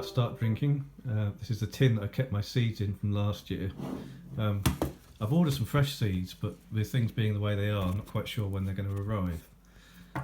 to start drinking. This is the tin that I kept my seeds in from last year. I've ordered some fresh seeds, but with things being the way they are, I'm not quite sure when they're going to arrive.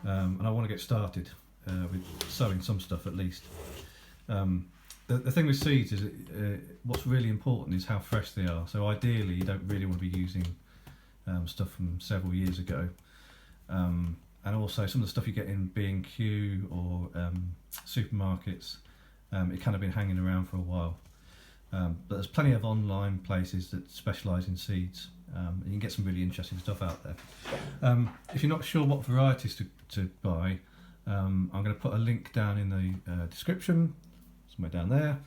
And I want to get started with sowing some stuff at least. The thing with seeds is what's really important is how fresh they are. So ideally you don't really want to be using stuff from several years ago. And also some of the stuff you get in B&Q or supermarkets, it kind of been hanging around for a while. But there's plenty of online places that specialise in seeds. And you can get some really interesting stuff out there. If you're not sure what varieties to buy, I'm going to put a link down in the description, somewhere down there,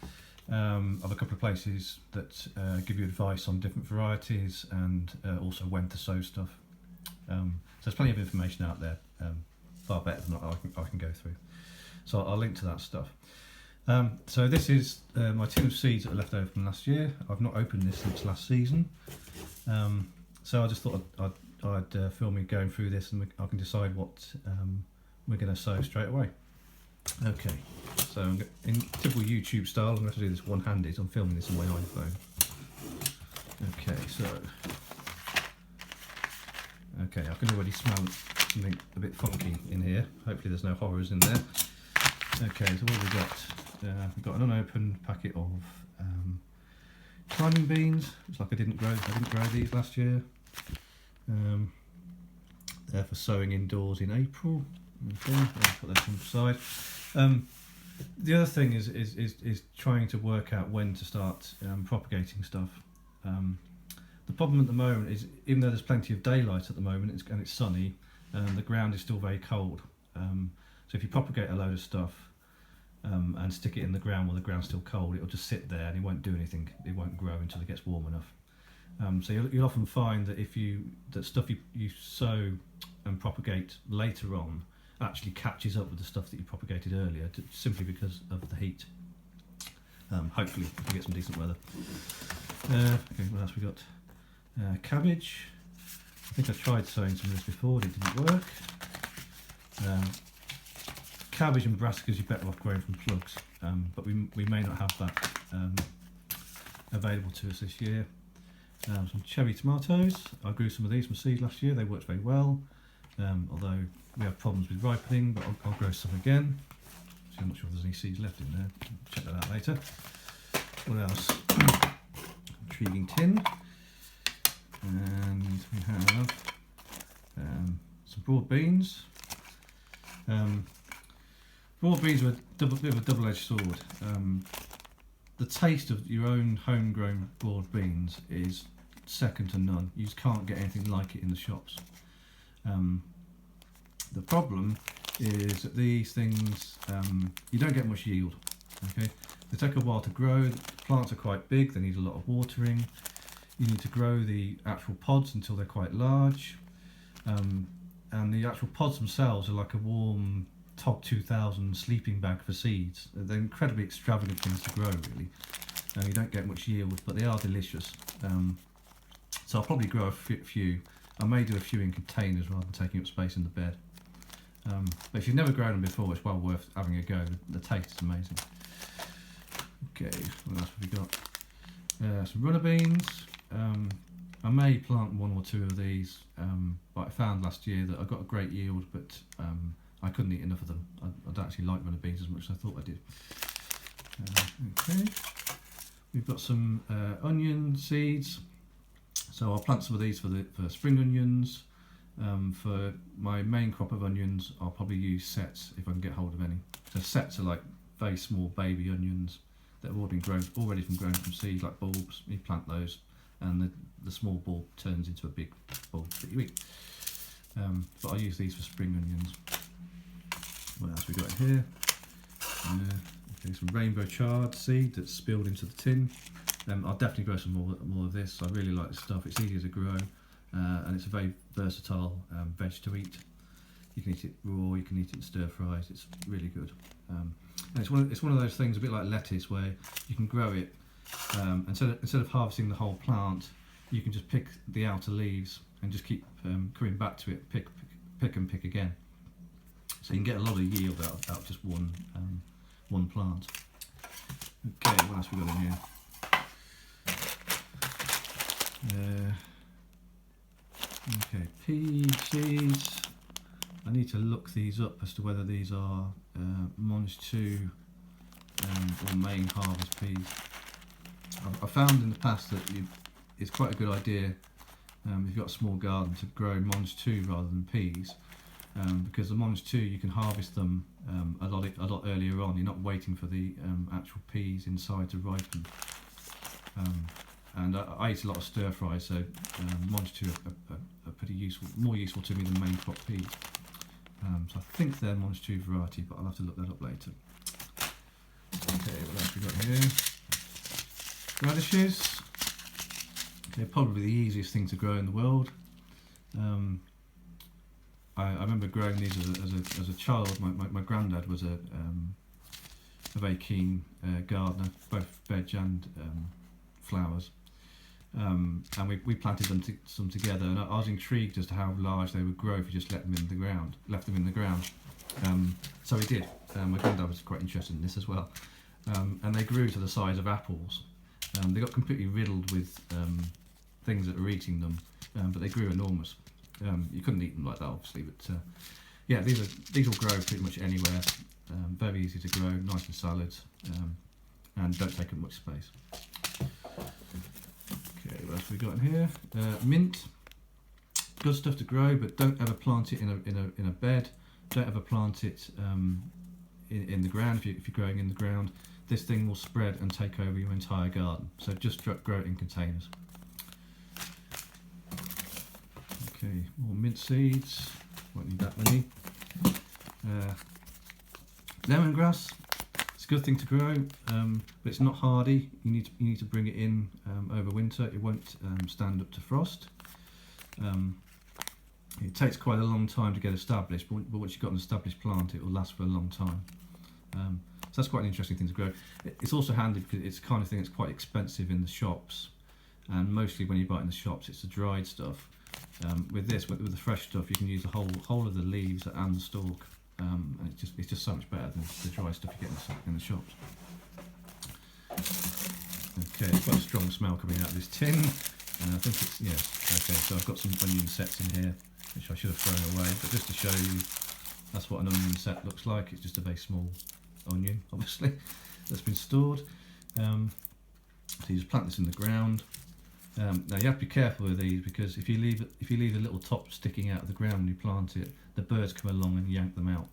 of a couple of places that give you advice on different varieties and also when to sow stuff. So there's plenty of information out there, far better than I can go through. So I'll link to that stuff. So this is my tin of seeds that are left over from last year. I've not opened this since last season. So I just thought I'd film me going through this and I can decide what we're going to sow straight away. Okay, so in typical YouTube style, I'm going to do this one-handed. I'm filming this on my iPhone. Okay, so... Okay, I can already smell something a bit funky in here. Hopefully there's no horrors in there. Okay, so what have we got? We've got an unopened packet of climbing beans. Looks like I didn't grow these last year. They're for sowing indoors in April. Okay, I'll put that on the side. The other thing is trying to work out when to start propagating stuff. The problem at the moment is, even though there's plenty of daylight at the moment and it's sunny, the ground is still very cold. So if you propagate a load of stuff and stick it in the ground while the ground's still cold, it'll just sit there and it won't do anything. It won't grow until it gets warm enough. So you'll often find that stuff you sow and propagate later on actually catches up with the stuff that you propagated earlier, simply because of the heat. Hopefully if we get some decent weather. Okay, what else we got? Cabbage. I think I tried sowing some of this before, it didn't work. Cabbage and brassicas you're better off growing from plugs, but we may not have that available to us this year. Some cherry tomatoes. I grew some of these from seed last year, they worked very well, although we have problems with ripening, but I'll grow some again. So I'm not sure if there's any seeds left in there, I'll check that out later. What else? Intriguing tin. And we have some broad beans. Broad beans are a bit of a double-edged sword. The taste of your own homegrown broad beans is second to none. You just can't get anything like it in the shops. The problem is that these things, you don't get much yield. Okay, they take a while to grow. The plants are quite big, they need a lot of watering. You need to grow the actual pods until they're quite large, and the actual pods themselves are like a warm TOG 2000 sleeping bag for seeds. They're incredibly extravagant things to grow, really. You don't get much yield, but they are delicious. So I'll probably grow a few. I may do a few in containers rather than taking up space in the bed. But if you've never grown them before, it's well worth having a go. The taste is amazing. Okay, what else have we got? Some runner beans. I may plant one or two of these, but I found last year that I got a great yield, but I couldn't eat enough of them. I don't actually like runner beans as much as I thought I did. Okay, we've got some onion seeds. So I'll plant some of these for spring onions. For my main crop of onions, I'll probably use sets if I can get hold of any. So sets are like very small baby onions that have already been grown from seeds, like bulbs. You plant those, and the small bulb turns into a big bulb that you eat. But I'll use these for spring onions. What else we got in here? Okay, some rainbow chard seed that's spilled into the tin. I'll definitely grow some more of this. I really like this stuff. It's easier to grow, and it's a very versatile veg to eat. You can eat it raw, you can eat it in stir fries. It's really good. And it's one of those things, a bit like lettuce, where you can grow it. Instead of harvesting the whole plant, you can just pick the outer leaves and just keep coming back to it, pick and pick again. So you can get a lot of yield out of just one plant. Okay, what else we got in here? Okay, pea seeds. I need to look these up as to whether these are Monge 2 or main harvest peas. I've found in the past that it's quite a good idea if you've got a small garden to grow Monge 2 rather than peas, because the Monge 2 you can harvest them a lot earlier on. You're not waiting for the actual peas inside to ripen. And I eat a lot of stir fries, so Monge 2 are pretty useful, more useful to me than main crop peas. So I think they're Monge 2 variety, but I'll have to look that up later. Okay, what else we got here? Radishes. Okay, probably the easiest thing to grow in the world. I remember growing these as a child. My granddad was a very keen gardener, both veg and flowers. And we planted some together, and I was intrigued as to how large they would grow if you just left them in the ground. So we did. My granddad was quite interested in this as well, and they grew to the size of apples. They got completely riddled with things that were eating them, but they grew enormous. You couldn't eat them like that, obviously, but yeah, these will grow pretty much anywhere. Very easy to grow, nice in salads, and don't take up much space. Okay, what else have we got in here? Mint, good stuff to grow, but don't ever plant it in a bed. Don't ever plant it in the ground if you're growing in the ground. This thing will spread and take over your entire garden. So just grow it in containers. Okay, more mint seeds. Won't need that many. Lemongrass. It's a good thing to grow, but it's not hardy. You need to bring it in over winter. It won't stand up to frost. It takes quite a long time to get established, but once you've got an established plant, it will last for a long time. So that's quite an interesting thing to grow. It's also handy because it's the kind of thing that's quite expensive in the shops, and mostly when you buy it in the shops, it's the dried stuff. With the fresh stuff, you can use the whole of the leaves and the stalk, and it's just so much better than the dry stuff you get in the shops. Okay, it's quite a strong smell coming out of this tin, and I think it's okay. So I've got some onion sets in here, which I should have thrown away, but just to show you, that's what an onion set looks like. It's just a very small onion, obviously, that's been stored. So you just plant this in the ground. Now you have to be careful with these, because if you leave the little top sticking out of the ground when you plant it, the birds come along and yank them out,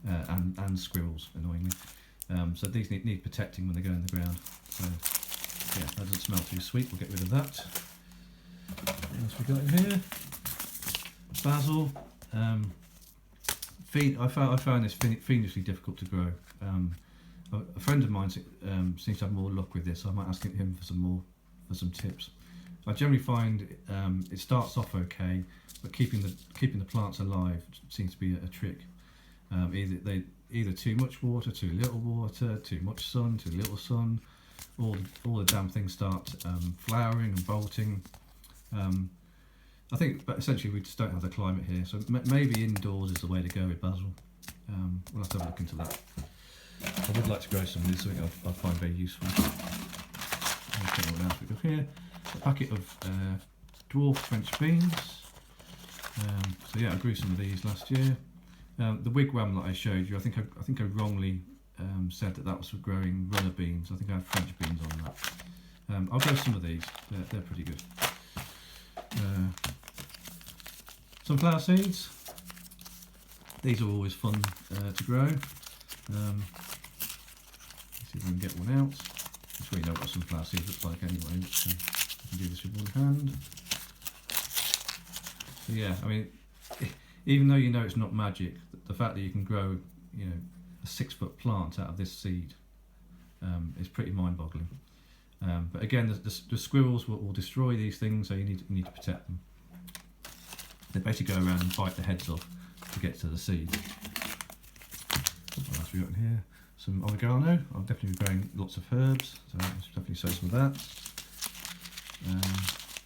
and squirrels, annoyingly. So these need protecting when they go in the ground. So yeah, that doesn't smell too sweet. We'll get rid of that. What else we got in here? Basil. I found this fiendishly difficult to grow. A friend of mine seems to have more luck with this. So I might ask him for some tips. I generally find it starts off okay, but keeping the plants alive seems to be a trick. Either too much water, too little water, too much sun, too little sun. All the damn things start flowering and bolting. I think, but essentially we just don't have the climate here, so maybe indoors is the way to go with basil. We'll have to have a look into that. I would like to grow some of these, something I find very useful. Okay, what else we got here? A packet of dwarf French beans. So yeah, I grew some of these last year. The wigwam that I showed you, I think I wrongly said that was for growing runner beans. I think I have French beans on that. I'll grow some of these. They're pretty good. Sunflower seeds. These are always fun to grow. Let's see if I can get one out. I'm sure you know what sunflower seeds looks like anyway, but I can do this with one hand. So yeah, I mean, even though you know it's not magic, the fact that you can grow, a 6-foot plant out of this seed is pretty mind-boggling. But again, the squirrels will destroy these things, so you need to protect them. They basically go around and bite the heads off to get to the seeds. What else we got in here? Some oregano. I'll definitely be growing lots of herbs, so let's definitely sow some of that.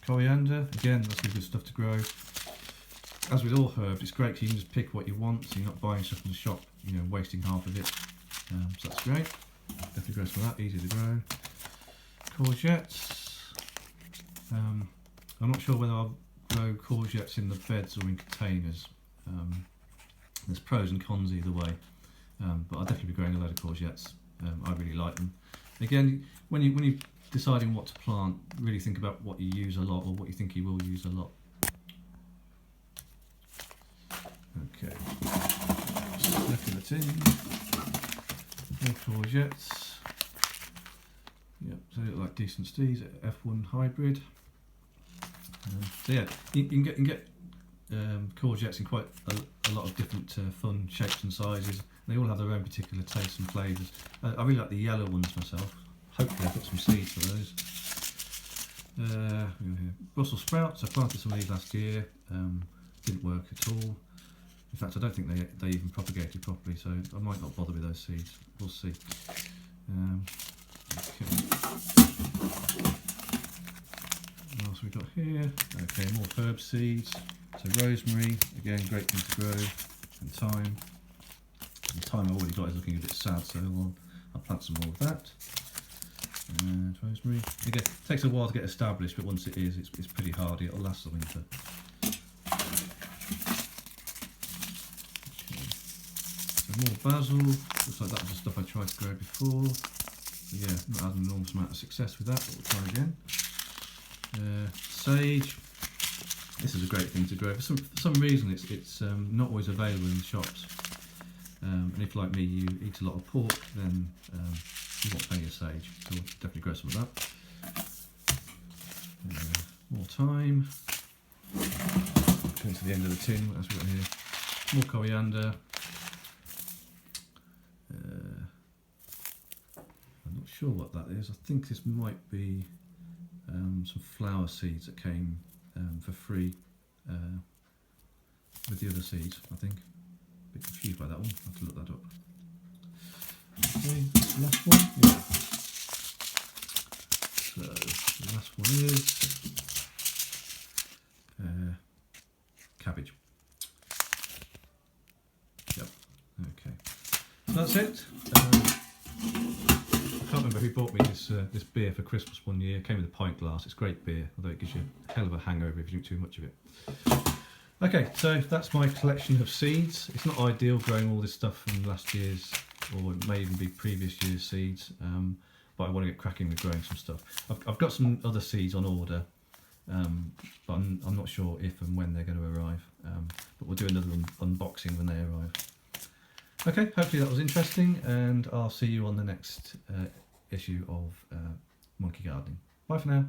Coriander, again, that's good stuff to grow. As with all herbs, it's great because you can just pick what you want, so you're not buying stuff in the shop, wasting half of it. So that's great. Definitely grow some of that, easy to grow. Courgettes. I'm not sure whether I'll grow courgettes in the beds or in containers. There's pros and cons either way, but I'll definitely be growing a load of courgettes. I really like them. Again, when you're deciding what to plant, really think about what you use a lot or what you think you will use a lot. Okay, left in the tin. More courgettes. Yep, so they look like decent steeds, F1 hybrid. So yeah, you can get courgettes in quite a lot of different fun shapes and sizes. They all have their own particular tastes and flavours. I really like the yellow ones myself. Hopefully I've got some seeds for those. Brussels sprouts, I planted some of these last year. Didn't work at all. In fact, I don't think they even propagated properly, so I might not bother with those seeds. We'll see. Okay. What else have we got here? Okay, more herb seeds. So rosemary, again, great thing to grow. And thyme. The thyme I've already got is looking a bit sad, so I'll plant some more of that. And rosemary. Again, it takes a while to get established, but once it is, it's pretty hardy. It'll last the winter. More basil, looks like that was the stuff I tried to grow before. So yeah, not had an enormous amount of success with that, but we'll try again. Sage, this is a great thing to grow. For some reason it's not always available in the shops. And if, like me, you eat a lot of pork, then you want plenty of sage, so we'll definitely grow some of that. More thyme. Going to the end of the tin, what else have we got here? More coriander. I'm not sure what that is. I think this might be some flower seeds that came for free with the other seeds, I think. A bit confused by that one, I'll have to look that up. Okay, last one. Yeah. So the last one is cabbage. Yep, okay. So that's it. I can't remember who bought me this beer for Christmas one year. It came with a pint glass. It's great beer, although it gives you a hell of a hangover if you drink too much of it. Okay, so that's my collection of seeds. It's not ideal growing all this stuff from last year's, or it may even be previous year's seeds, but I want to get cracking with growing some stuff. I've got some other seeds on order, but I'm not sure if and when they're going to arrive, but we'll do another unboxing when they arrive. Okay, hopefully that was interesting, and I'll see you on the next issue of Monkey Gardening. Bye for now.